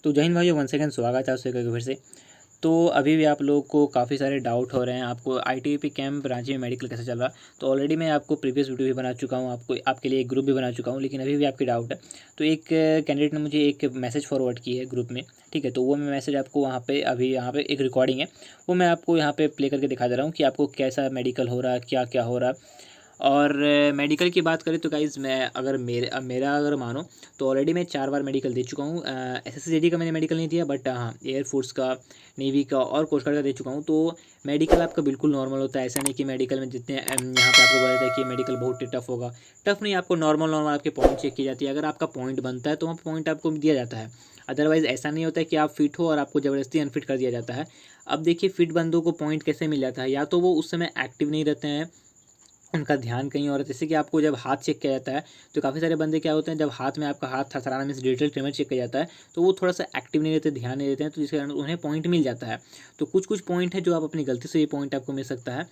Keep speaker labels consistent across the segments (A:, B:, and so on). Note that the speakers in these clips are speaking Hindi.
A: तो जय हिंद भाइयों, वन सेकंड स्वागत है आपसे फिर से। तो अभी भी आप लोगों को काफ़ी सारे डाउट हो रहे हैं, आपको आईटीबीपी कैंप रांची में मेडिकल कैसे चल रहा। तो ऑलरेडी मैं आपको प्रीवियस वीडियो भी बना चुका हूँ, आपको आपके लिए एक ग्रुप भी बना चुका हूँ, लेकिन अभी भी आपकी डाउट है। तो एक कैंडिडेट ने मुझे एक मैसेज फॉरवर्ड की है ग्रुप में, ठीक है। तो वो मैं मैसेज आपको वहाँ पे अभी यहाँ पे एक रिकॉर्डिंग है, वो मैं आपको यहाँ पे प्ले करके दिखा दे रहा हूँ कि आपको कैसा मेडिकल हो रहा है, क्या क्या हो रहा है। और मेडिकल की बात करें तो गाइज़, मैं अगर मेरा अगर मानो तो ऑलरेडी मैं 4 बार मेडिकल दे चुका हूँ। एसएससीजीडी का मैंने मेडिकल नहीं दिया, बट हाँ एयरफोर्स का, नेवी का और कोस्ट गार्ड का दे चुका हूँ। तो मेडिकल आपका बिल्कुल नॉर्मल होता है। ऐसा नहीं कि मेडिकल में जितने यहाँ पे आपको बोला जाता है कि मेडिकल बहुत टफ होगा, टफ नहीं। आपको नॉर्मल आपके पॉइंट चेक की जाती है। अगर आपका पॉइंट बनता है तो वहाँ पॉइंट आपको दिया जाता है। अदरवाइज़ ऐसा नहीं होता है कि आप फिट हो और आपको ज़बरदस्ती अनफिट कर दिया जाता है। अब देखिए, फिट बंदों को पॉइंट कैसे मिल जाता है, या तो वो उस समय एक्टिव नहीं रहते हैं, उनका ध्यान कहीं और है। जैसे कि आपको जब हाथ चेक किया जाता है तो काफ़ी सारे बंदे क्या होते हैं, जब हाथ में आपका हाथ थरथराना मीन्स डिजिटल ट्रिमर चेक किया जाता है तो वो थोड़ा सा एक्टिव नहीं रहते, ध्यान नहीं देते हैं, तो जिसके कारण उन्हें पॉइंट मिल जाता है। तो कुछ कुछ पॉइंट है जो आप अपनी गलती से ये पॉइंट आपको मिल सकता है।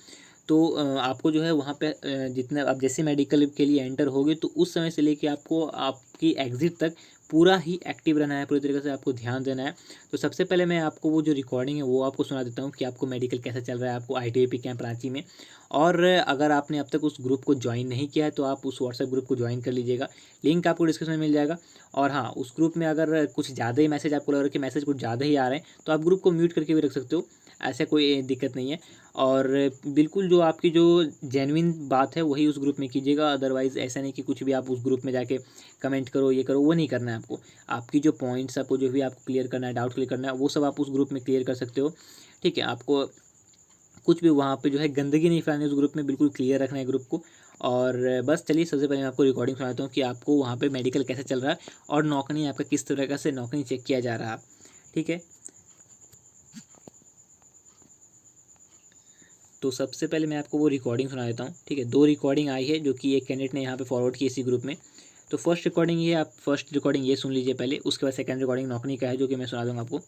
A: तो आपको जो है वहाँ पे जितना आप जैसे मेडिकल के लिए एंटर होगे तो उस समय से लेके आपको आपकी एग्ज़िट तक पूरा ही एक्टिव रहना है, पूरी तरीके से आपको ध्यान देना है। तो सबसे पहले मैं आपको वो जो रिकॉर्डिंग है वो आपको सुना देता हूँ कि आपको मेडिकल कैसे चल रहा है आपको आईटीबीपी कैंप रांची में। और अगर आपने अब तक उस ग्रुप को ज्वाइन नहीं किया है तो आप उस व्हाट्सएप ग्रुप को ज्वाइन कर लीजिएगा, लिंक आपको डिस्क्रिप्शन में मिल जाएगा। और हाँ, उस ग्रुप में अगर कुछ ज़्यादा ही मैसेज आपको लग रहा है कि मैसेज कुछ ज़्यादा ही आ रहे हैं तो आप ग्रुप को म्यूट करके भी रख सकते हो, ऐसा कोई दिक्कत नहीं है। और बिल्कुल जो आपकी जो जेन्युइन बात है वही उस ग्रुप में कीजिएगा। अदरवाइज़ ऐसा नहीं कि कुछ भी आप उस ग्रुप में जाके कमेंट करो, ये करो, वो नहीं करना है आपको। आपकी जो पॉइंट्स आपको जो भी आपको क्लियर करना है, डाउट क्लियर करना है, वो सब आप उस ग्रुप में क्लियर कर सकते हो, ठीक है। आपको कुछ भी वहाँ पे जो है गंदगी नहीं फैलानी, उस ग्रुप में बिल्कुल क्लियर रखना है ग्रुप को। और बस चलिए, सबसे पहले मैं आपको रिकॉर्डिंग सुनाता हूँ कि आपको वहाँ पे मेडिकल कैसे चल रहा है और नौकरी आपका किस तरह से नौकरी चेक किया जा रहा है, ठीक है। तो सबसे पहले मैं आपको वो रिकॉर्डिंग सुना देता हूँ, ठीक है। 2 रिकॉर्डिंग आई है जो कि एक कैंडिडेट ने यहाँ पे फॉरवर्ड की इसी ग्रुप में। तो फर्स्ट रिकॉर्डिंग ये, आप फर्स्ट रिकॉर्डिंग ये सुन लीजिए पहले, उसके बाद सेकंड रिकॉर्डिंग नौकरी का है जो कि मैं सुना दूँगा आपको।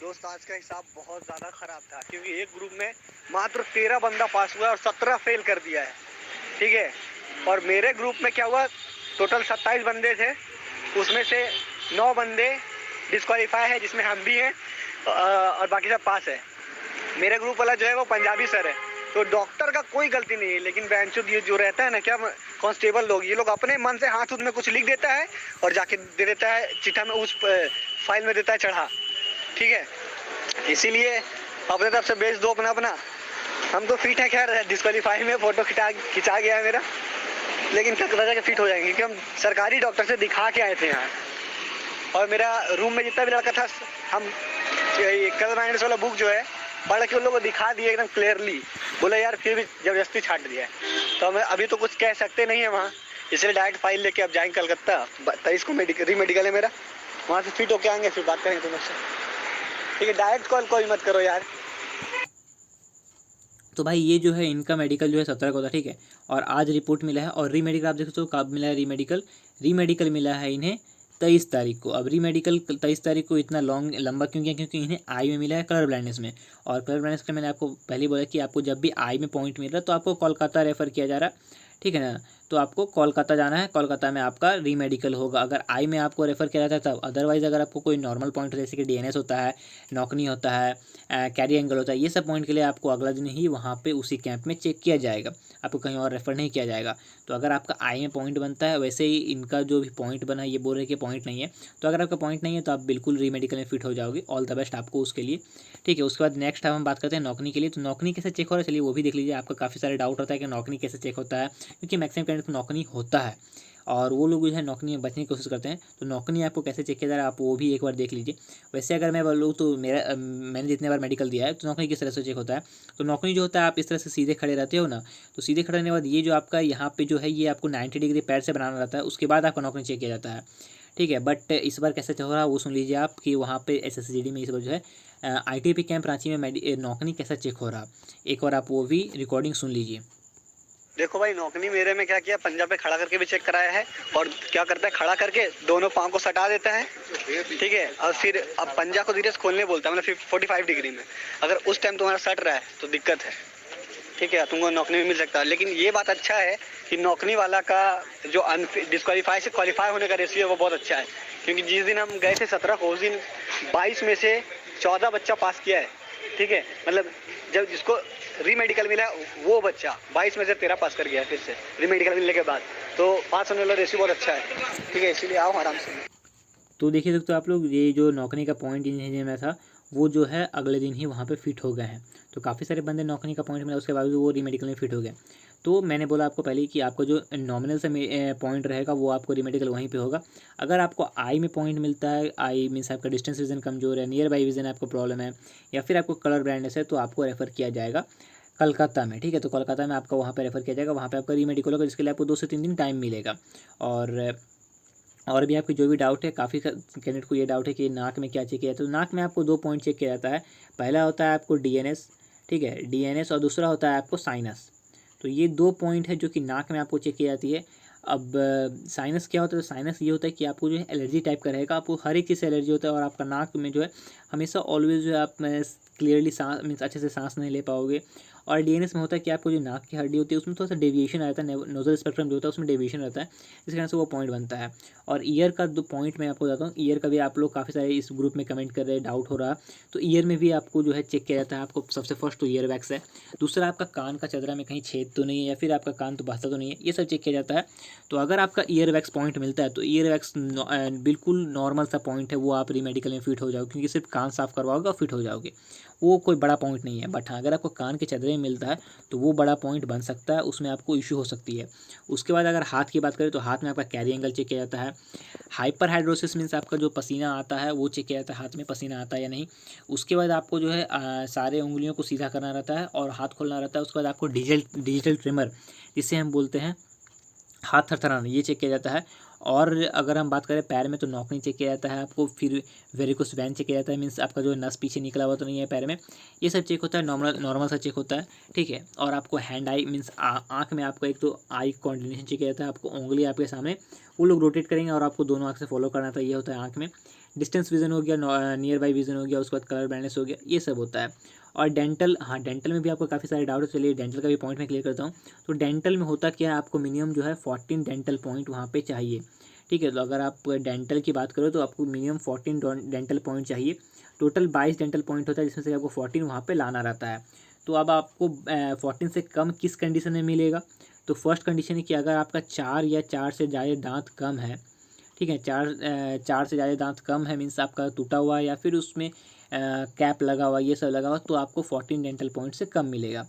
B: दोस्त, आज का हिसाब बहुत ज़्यादा ख़राब था क्योंकि एक ग्रुप में मात्र 13 बंदा पास हुआ और 17 फेल कर दिया है, ठीक है। और मेरे ग्रुप में क्या हुआ, टोटल 27 बंदे थे, उसमें से 9 बंदे डिस्क्वालीफाई है, जिसमें हम भी हैं, और बाकी सब पास है। मेरे ग्रुप वाला जो है वो पंजाबी सर है, तो डॉक्टर का कोई गलती नहीं है। लेकिन बेंचुद ये जो रहता है ना, क्या कांस्टेबल लोग, ये लोग अपने मन से हाथ में कुछ लिख देता है और जाके दे देता है चिट्ठा में, उस फाइल में देता है चढ़ा, ठीक है। इसीलिए अपने तरफ से बेच दो अपना अपना। हम तो फिट है, खैर डिस्क्वालीफाई में फोटो खिंचा गया है मेरा, लेकिन तक के फिट हो जाएंगे क्योंकि हम सरकारी डॉक्टर से दिखा के आए थे यहाँ। और मेरा रूम में जितना भी लड़का था, हम कल माइनस वाला बुक जो है पढ़ के उन लोगों को दिखा दिए एकदम क्लियरली। बोले यार फिर भी जबरदस्ती छाट दिया है, तो हमें अभी तो कुछ कह सकते नहीं है वहाँ, इसलिए डायरेक्ट फाइल लेके अब जाएंगे कलकत्ता। 23 को री-मेडिकल है मेरा, वहाँ से फिट होके आएंगे, फिर बात करेंगे तुमसे, ठीक है। डायरेक्ट कॉल कोई मत करो यार।
A: तो भाई ये जो है इनका मेडिकल जो है 17 को था, ठीक है। और आज रिपोर्ट मिला है, और री मेडिकल आप देख सकते हो कब मिला है। री मेडिकल मिला है इन्हें 23 तारीख को। अब री मेडिकल 23 तारीख को इतना लंबा क्यों किया, क्योंकि इन्हें आई में मिला है कलर ब्लाइंडनेस में। और कलर ब्लाइंडनेस का मैंने आपको पहले बोला कि आपको जब भी आई में पॉइंट मिल रहा है तो आपको कोलकाता रेफ़र किया जा रहा है, ठीक है ना। तो आपको कोलकाता जाना है, कोलकाता में आपका री मेडिकल होगा अगर आई में आपको रेफ़र किया जाता है तब। अदरवाइज़ अगर आपको कोई नॉर्मल पॉइंट जैसे कि डीएनएस होता है, नौकरी होता है, कैरी एंगल होता है, ये सब पॉइंट के लिए आपको अगला दिन ही वहाँ पे उसी कैंप में चेक किया जाएगा, आपको कहीं और रेफ़र नहीं किया जाएगा। तो अगर आपका आई में पॉइंट बनता है, वैसे ही इनका जो भी पॉइंट बना है, ये बोल रहे हैं कि पॉइंट नहीं है, तो अगर आपका पॉइंट नहीं है तो आप बिल्कुल री मेडिकल में फिट हो जाओगे। ऑल द बेस्ट आपको उसके लिए, ठीक है। उसके बाद नेक्स्ट हम बात करते हैं नौकरी के लिए। तो नौकरी कैसे चेक हो रहा है, चलिए वो भी देख लीजिए। आपका काफ़ी सारे डाउट होता है कि नौकरी कैसे चेक होता है, क्योंकि मैक्सिमम कैंडिडेट को नौकरी होता है और वो लोग जो है नौकरी में बचने की कोशिश करते हैं। तो नौकरी आपको कैसे चेक किया जा रहा है, आप वो भी एक बार देख लीजिए। वैसे अगर मैं बोलूँ तो मैंने जितने बार मेडिकल दिया है तो नौकरी किस तरह से चेक होता है। तो नौकरी जो होता है, आप इस तरह से सीधे खड़े रहते हो ना, तो सीधे खड़े रहने के बाद ये जो आपका यहाँ पे जो है ये आपको 90 डिग्री पैर से बनाना रहता है, उसके बाद आपका नौकरी चेक किया जाता है, ठीक है। बट इस बार कैसे हो रहा है वो सुन लीजिए आप, कि वहाँ पे एसएससीजीडी में इस बार जो है आईटीबीपी कैंप रांची में नौकरी कैसा चेक हो रहा है, एक बार आप वो भी रिकॉर्डिंग सुन लीजिए।
B: देखो भाई, नौकरी मेरे में क्या किया, पंजा पे खड़ा करके भी चेक कराया है, और क्या करता है, खड़ा करके दोनों पाँव को सटा देता है, ठीक है। और फिर अब पंजा को धीरे से खोलने बोलता है, मतलब 45 डिग्री में। अगर उस टाइम तुम्हारा सट रहा है तो दिक्कत है, ठीक है, तुमको नौकरी में मिल सकता है। लेकिन ये बात अच्छा है कि नौकरी वाला का जो डिस्क्वालीफाई से क्वालिफाई होने का रेशियो है वो बहुत अच्छा है, क्योंकि जिस दिन हम गए थे 17 को, उस दिन 22 में से 14 बच्चा पास किया है, ठीक है। मतलब जब जिसको री मेडिकल मिला है वो बच्चा 22 में से 13 पास कर गया है फिर से री मेडिकल मिलने के बाद। तो पास होने वाला रेशियो बहुत अच्छा है, ठीक है। इसीलिए आओ आराम से।
A: तो देखिए सकते हो आप लोग, ये जो नौकरी का पॉइंट इंजीनियर में था वो जो है अगले दिन ही वहाँ पे फिट हो गए हैं। तो काफ़ी सारे बंदे नौकरी का पॉइंट मिला उसके बाद वो री मेडिकल में फिट हो गए। तो मैंने बोला आपको पहले ही कि आपका जो नॉमिनल से पॉइंट रहेगा वो आपको री मेडिकल वहीं पे होगा। अगर आपको आई में पॉइंट मिलता है, आई मीन्स आपका डिस्टेंस विजन कमजोर है, नियर बाई विजन आपको प्रॉब्लम है, या फिर आपको कलर ब्लाइंडनेस है, तो आपको रेफ़र किया जाएगा कलकत्ता में, ठीक है। तो कलकत्ता में आपका वहाँ पे रेफ़र किया जाएगा, वहाँ पे आपका री मेडिकल होगा, जिसके लिए आपको 2 से 3 दिन टाइम मिलेगा। और भी आपकी जो भी डाउट है, काफ़ी कैंडिडेट को ये डाउट है कि नाक में क्या चेक किया जाता है। तो नाक में आपको 2 पॉइंट चेक किया जाता है। पहला होता है आपको डीएनएस, ठीक है, डीएनएस, और दूसरा होता है आपको साइनस। तो ये 2 पॉइंट है जो कि नाक में आपको चेक की जाती है। अब साइनस क्या होता है? तो साइनस ये होता है कि आपको जो है एलर्जी टाइप का रहेगा, आपको हर एक चीज़ से एलर्जी होता है, और आपका नाक में जो है हमेशा ऑलवेज जो है आप क्लियरली सांस मीन्स अच्छे से सांस नहीं ले पाओगे। और डीएनएस में होता है कि आपको जो नाक की हड्डी होती है उसमें थोड़ा सा डेविएशन रहता है, नोजल स्पेक्ट्रम जो होता है उसमें डेविएशन रहता है, इस कारण से वो पॉइंट बनता है। और ईयर का 2 पॉइंट मैं आपको बताता हूँ। ईयर का भी आप लोग काफ़ी सारे इस ग्रुप में कमेंट कर रहे हैं, डाउट हो रहा है। तो ईयर में भी आपको जो है चेक किया जाता है। आपको सबसे फर्स्ट तो ईयर वैक्स है, दूसरा आपका कान का चदरा में कहीं छेद तो नहीं है, या फिर आपका कान तो बहता तो नहीं है, ये सब चेक किया जाता है। तो अगर आपका ईयर वैक्स पॉइंट मिलता है तो ईयर वैक्स बिल्कुल नॉर्मल सा पॉइंट है, वो आप री मेडिकल में फिट हो जाओगे, क्योंकि सिर्फ कान साफ करवाओगे और फिट हो जाओगे, वो कोई बड़ा पॉइंट नहीं है। बट हाँ, अगर आपको कान के चदरे में मिलता है तो वो बड़ा पॉइंट बन सकता है, उसमें आपको इशू हो सकती है। उसके बाद अगर हाथ की बात करें तो हाथ में आपका कैरी एंगल चेक किया जाता है। हाइपर हाइड्रोसिस मीन्स आपका जो पसीना आता है वो चेक किया जाता है, हाथ में पसीना आता है या नहीं। उसके बाद आपको जो है सारे उंगलियों को सीधा करना रहता है और हाथ खोलना रहता है। उसके बाद आपको डिजिटल ट्रिमर, जिससे हम बोलते हैं हाथ थरथराना, ये चेक किया जाता है। और अगर हम बात करें पैर में तो नॉकनी चेक किया जाता है आपको, फिर वेरिकोस वेन चेक किया जाता है, मीन्स आपका जो नस पीछे निकला हुआ तो नहीं है पैर में, ये सब चेक होता है, नॉर्मल सा चेक होता है, ठीक है। और आपको हैंड आई मीन्स आँख में आपको एक तो आई कोऑर्डिनेशन चेक किया जाता है, आपको उंगली आपके सामने वो लोग रोटेट करेंगे और आपको दोनों आँख से फॉलो करना था, ये होता है आँख में। डिस्टेंस विजन हो गया, नियर बाई विजन हो गया, उसके बाद कलर ब्लाइंडनेस हो गया, ये सब होता है। और डेंटल, हाँ डेंटल में भी आपको काफ़ी सारे डाउट है, चलिए डेंटल का भी पॉइंट मैं क्लियर करता हूँ। तो डेंटल में होता क्या है, आपको मिनिमम जो है 14 डेंटल पॉइंट वहाँ पे चाहिए, ठीक है। तो अगर आप डेंटल की बात करो तो आपको मिनिमम 14 डेंटल पॉइंट चाहिए। टोटल 22 डेंटल पॉइंट होता है, जिसमें से आपको 14 वहाँ पे लाना रहता है। तो अब आपको 14 से कम किस कंडीशन में मिलेगा? तो फर्स्ट कंडीशन है कि अगर आपका 4 या 4 से ज़्यादा दांत कम है, ठीक है, 4 से ज़्यादा दांत कम है, मीन्स आपका टूटा हुआ या फिर उसमें कैप लगा हुआ, ये सब लगा हुआ, तो आपको 14 डेंटल पॉइंट से कम मिलेगा,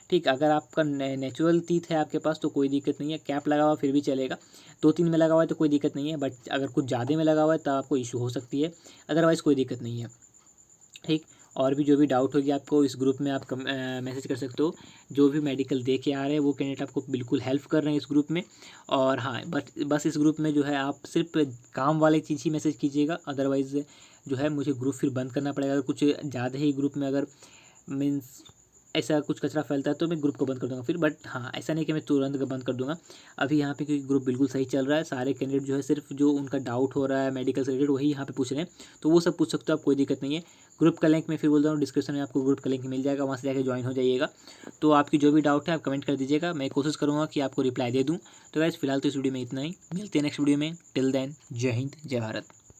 A: ठीक। अगर आपका नेचुरल टीथ है आपके पास तो कोई दिक्कत नहीं है, कैप लगा हुआ फिर भी चलेगा, 2-3 में लगा हुआ है तो कोई दिक्कत नहीं है। बट अगर कुछ ज़्यादा में लगा हुआ है तब आपको इशू हो सकती है, अदरवाइज़ कोई दिक्कत नहीं है, ठीक। और भी जो भी डाउट होगी आपको इस ग्रुप में आप मैसेज कर सकते हो। जो भी मेडिकल दे के आ रहे हैं वो कैंडिडेट आपको बिल्कुल हेल्प कर रहे हैं इस ग्रुप में। और हाँ, बस इस ग्रुप में जो है आप सिर्फ काम वाले चीज़ ही मैसेज कीजिएगा, अदरवाइज़ जो है मुझे ग्रुप फिर बंद करना पड़ेगा। अगर कुछ ज़्यादा ही ग्रुप में अगर मीन्स ऐसा कुछ कचरा फैलता है तो मैं ग्रुप को बंद कर दूंगा फिर। बट हाँ, ऐसा नहीं कि मैं तुरंत बंद कर दूंगा अभी यहाँ पे, क्योंकि ग्रुप बिल्कुल सही चल रहा है। सारे कैंडिडेट जो है सिर्फ जो उनका डाउट हो रहा है मेडिकल से रिलेटेड वही यहाँ पे पूछ रहे हैं, तो वो सब पूछ सकते हो आप, कोई दिक्कत नहीं है। ग्रुप का लिंक मैं फिर बोल रहा हूँ, डिस्क्रिप्शन में आपको ग्रुप का लिंक मिल जाएगा, वहाँ से जाकर ज्वाइन हो जाइएगा। तो आपकी जो भी डाउट है आप कमेंट कर दीजिएगा, मैं कोशिश करूँगा कि आपको रिप्लाई दे दूँ। तो गाइस फिलहाल तो इस वीडियो में इतना ही, मिलते हैं नेक्स्ट वीडियो में। टिल देन, जय हिंद, जय भारत।